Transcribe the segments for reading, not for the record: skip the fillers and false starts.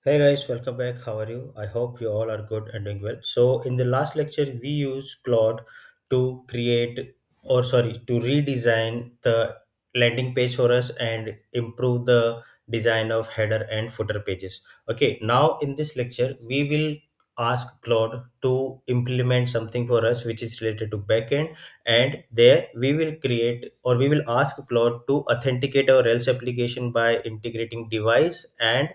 Hey guys, welcome back. How are you? I hope you all are good and doing well. So, in the last lecture, we used Claude to create, or sorry, to redesign the landing page for us and improve the design of header and footer pages. Okay, now in this lecture, we will ask Claude to implement something for us which is related to backend, and there we will create or we will ask Claude to authenticate our else application by integrating device and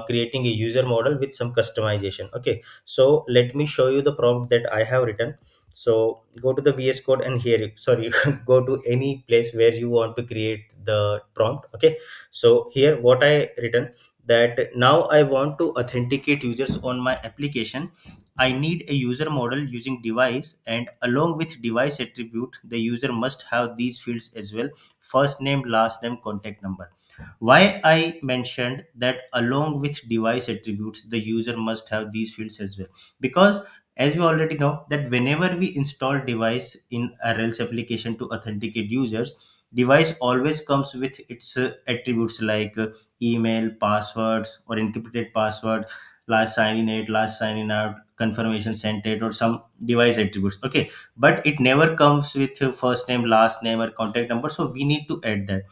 creating a user model with some customization. Okay, so let me show you the prompt that I have written. So go to the VS Code and here, sorry, go to any place where you want to create the prompt. Okay, so here what I written, that now I want to authenticate users on my application. I need a user model using device, and along with device attribute, the user must have these fields as well: first name, last name, contact number. Why I mentioned that along with device attributes, the user must have these fields as well? Because as you already know that whenever we install device in a Rails application to authenticate users, device always comes with its attributes like email, passwords or encrypted password, last sign in it, last sign in out, confirmation sent it, or some device attributes. Okay, but it never comes with first name, last name, or contact number. So we need to add that.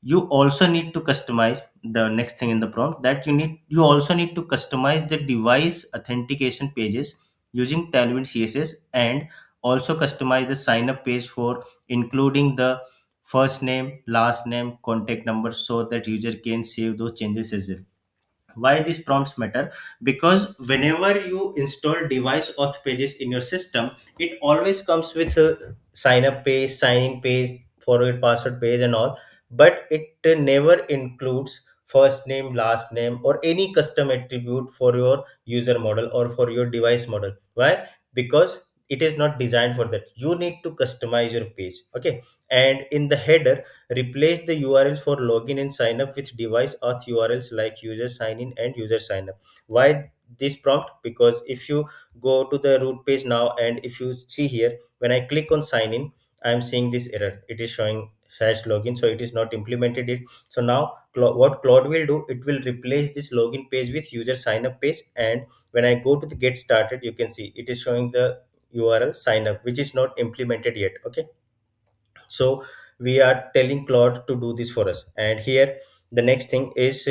You also need to customize the next thing in the prompt, that you also need to customize the device authentication pages using Tailwind CSS, and also customize the sign up page for including the first name, last name, contact number, so that user can save those changes as well. Why these prompts matter? Because whenever you install device auth pages in your system, it always comes with a sign up page, signing page, forward password page and all, but it never includes first name, last name, or any custom attribute for your user model or for your device model. Why? Because it is not designed for that. You need to customize your page. Okay, and in the header, replace the URLs for login and sign up with device auth URLs like user sign in and user sign up. Why this prompt? Because if you go to the root page now, and if you see here, when I click on sign in, I am seeing this error. It is showing hash login, so it is not implemented it. So now what Claude will do, it will replace this login page with user sign up page. And when I go to the get started, you can see it is showing the URL sign up, which is not implemented yet. Okay, so we are telling Claude to do this for us. And here the next thing is,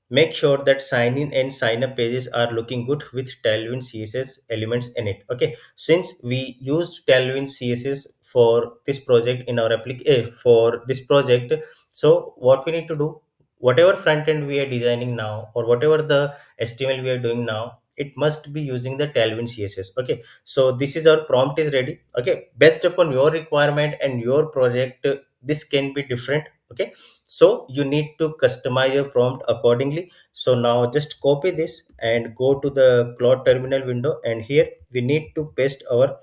make sure that sign in and sign up pages are looking good with Tailwind CSS elements in it. Okay, since we use Tailwind CSS for this project in our application, for this project, so what we need to do, whatever front end we are designing now, or whatever the HTML we are doing now, it must be using the Tailwind CSS. Okay, so this is our prompt is ready. Okay, based upon your requirement and your project, this can be different. Okay, so you need to customize your prompt accordingly. So now just copy this and go to the Claude terminal window, and here we need to paste our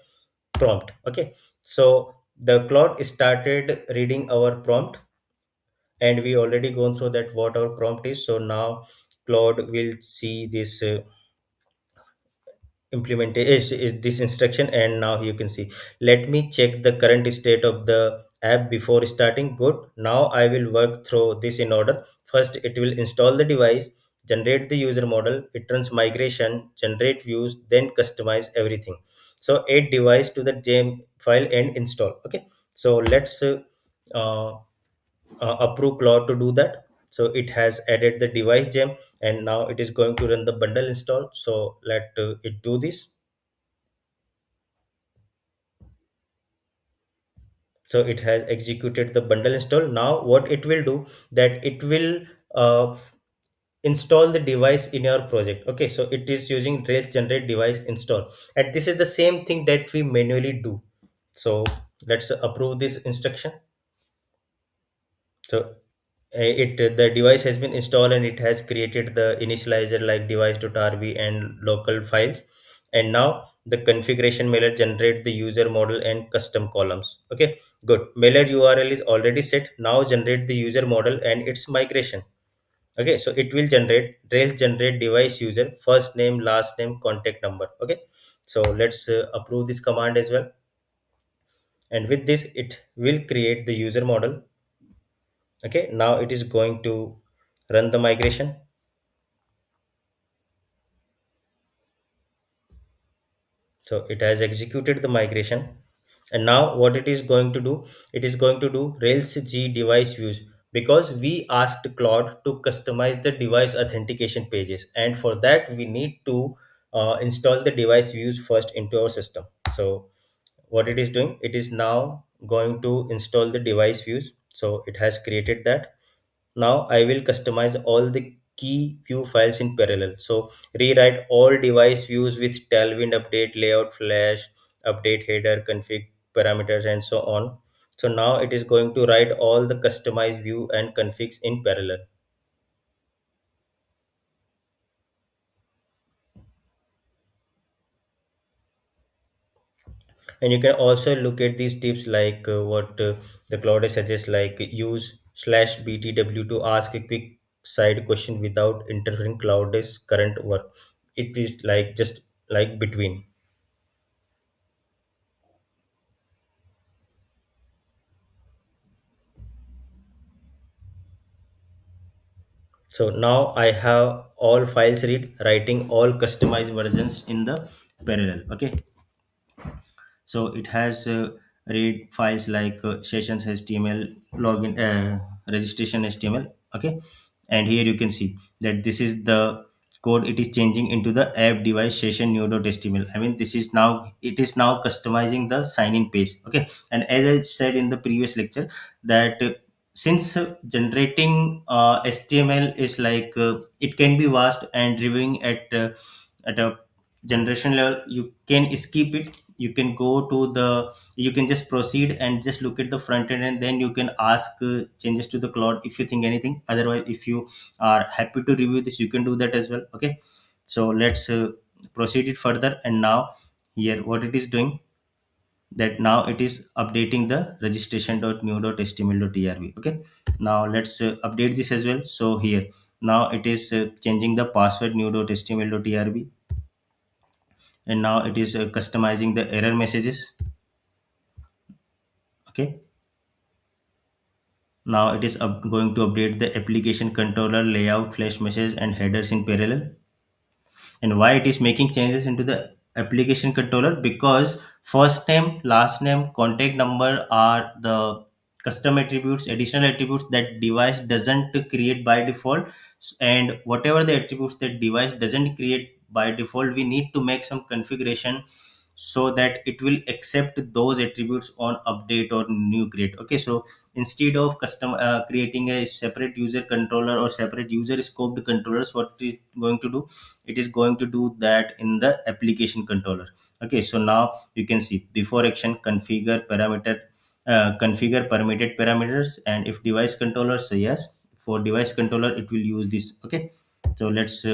prompt. Okay, so the Claude started reading our prompt, and we already gone through that what our prompt is. So now Claude will see this implement is this instruction, and now you can see, let me check the current state of the app before starting. Good, now I will work through this in order. First it will install the device, generate the user model, it runs migration, generate views, then customize everything. So add device to the gem file and install. Okay, so let's uh, approve Claude to do that. So it has added the device gem, and now it is going to run the bundle install. So let it do this. So it has executed the bundle install. Now what it will do, that it will install the device in your project. Okay, so it is using Rails generate device install, and this is the same thing that we manually do. So let's approve this instruction. So it the device has been installed, and it has created the initializer like device.rb and local files. And now the configuration mailer generate the user model and custom columns. Okay, good, mailer URL is already set. Now generate the user model and its migration. Okay, so it will generate Rails generate device user first name, last name, contact number. Okay, so let's approve this command as well. And with this it will create the user model. Okay, now it is going to run the migration. So it has executed the migration. And now what it is going to do, it is going to do rails g device views, because we asked Claude to customize the device authentication pages, and for that we need to install the device views first into our system. So what it is doing, it is now going to install the device views. So it has created that. Now I will customize all the key view files in parallel. So rewrite all device views with Tailwind update, layout flash, update header, config parameters, and so on. So now it is going to write all the customized view and configs in parallel. And you can also look at these tips like what the Cloud suggests, like use slash btw to ask a quick side question without interfering Cloud's current work. It is like just like between. So now I have all files read, writing all customized versions in the parallel. Okay. So it has read files like sessions HTML, login, registration HTML. Okay. And here you can see that this is the code. It is changing into the app device session new.html. I mean, this is now, it is now customizing the sign in page. Okay. And as I said in the previous lecture, that since generating HTML is like it can be vast, and reviewing at a generation level, you can skip it. You can go to the, you can just proceed and just look at the front end, and then you can ask changes to the Cloud if you think anything. Otherwise, if you are happy to review this, you can do that as well. Okay. So let's proceed it further. And now here what it is doing, that now it is updating the registration.new.html.erb. Okay. Now let's update this as well. So here now it is changing the password new.html.erb, and now it is customizing the error messages. Okay. Now it is going to update the application controller layout flash message and headers in parallel. And why it is making changes into the application controller, because first name, last name, contact number are the custom attributes, additional attributes that device doesn't create by default. And whatever the attributes that device doesn't create by default, we need to make some configuration so that it will accept those attributes on update or new create. Okay. So instead of custom creating a separate user controller or separate user scoped controllers, what it is going to do, it is going to do that in the application controller. Okay. So now you can see before action, configure parameter, configure permitted parameters, and if device controller, so yes, for device controller it will use this. Okay. So let's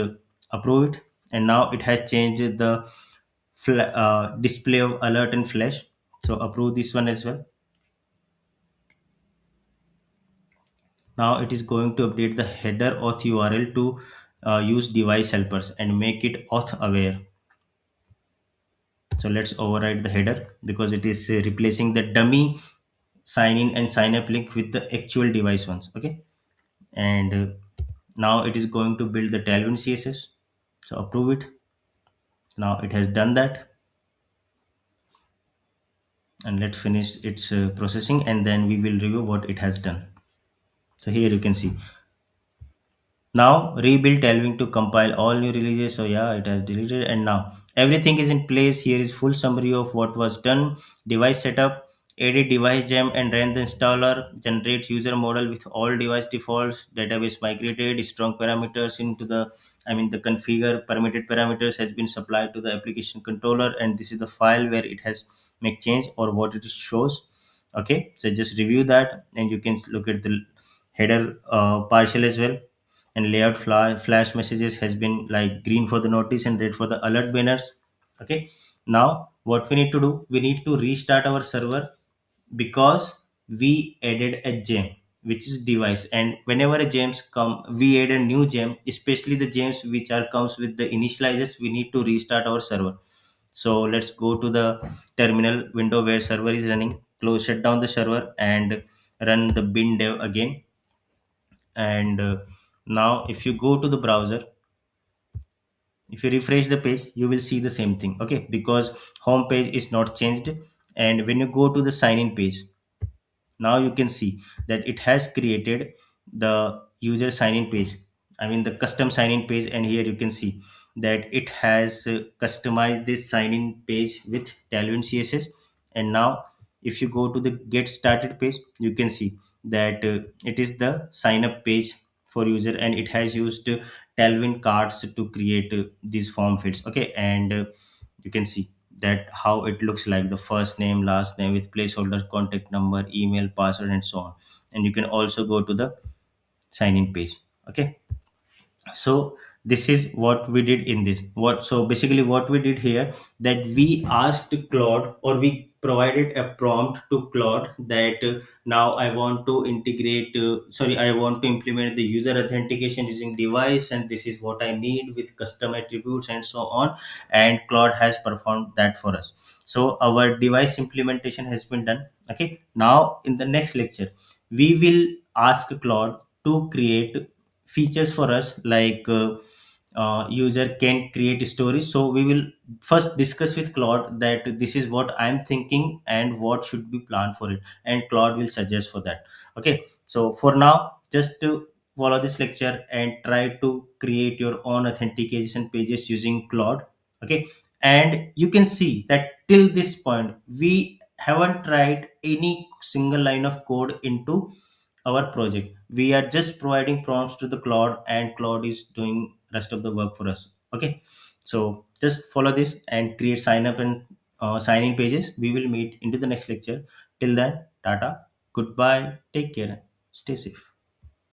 approve it. And now it has changed the display of alert and flash. So approve this one as well. Now it is going to update the header auth URL to use device helpers and make it auth aware. So let's override the header, because it is replacing the dummy sign in and sign up link with the actual device ones. Okay. And now it is going to build the Tailwind CSS. So approve it. Now it has done that. And let's finish its processing, and then we will review what it has done. So here you can see, now rebuild Tailwind to compile all new releases. So yeah, it has deleted, and now everything is in place. Here is full summary of what was done. Device setup, edit device gem and ran the installer, generate user model with all device defaults, database migrated, strong parameters into the, I mean the configure permitted parameters has been supplied to the application controller, and this is the file where it has make change or what it shows. Okay. So just review that, and you can look at the header partial as well. And layout flash messages has been like green for the notice and red for the alert banners. Okay. Now what we need to do, we need to restart our server, because we added a gem which is device, and whenever a gems come, we add a new gem, especially the gems which are comes with the initializers, we need to restart our server. So let's go to the terminal window where server is running, close, shut down the server, and run the bin dev again. And now if you go to the browser, If you refresh the page, you will see the same thing. Okay, because home page is not changed. And when you go to the sign in page, now you can see that it has created the user sign in page, I mean the custom sign in page. And here you can see that it has customized this sign in page with Tailwind CSS. And now if you go to the get started page, you can see that it is the sign up page for user, and it has used Tailwind cards to create these form fields. Okay, and you can see that how it looks like the first name, last name with placeholder, contact number, email, password, and so on. And you can also go to the sign in page. Okay, so this is what we did in this what so basically what we did here, that we asked Claude, or we provided a prompt to Claude, that now I want to integrate sorry, I want to implement the user authentication using device, and this is what I need with custom attributes and so on. And Claude has performed that for us. So our device implementation has been done. Okay, now in the next lecture we will ask Claude to create features for us, like user can create stories. So we will first discuss with Claude that this is what I'm thinking and what should be planned for it, and Claude will suggest for that. Okay, so for now, just to follow this lecture and try to create your own authentication pages using Claude. Okay, and you can see that till this point we haven't tried any single line of code into our project. We are just providing prompts to the Claude, and Claude is doing rest of the work for us. Okay, so just follow this and create sign up and sign in pages. We will meet into the next lecture. Till then, tata, goodbye, take care, stay safe.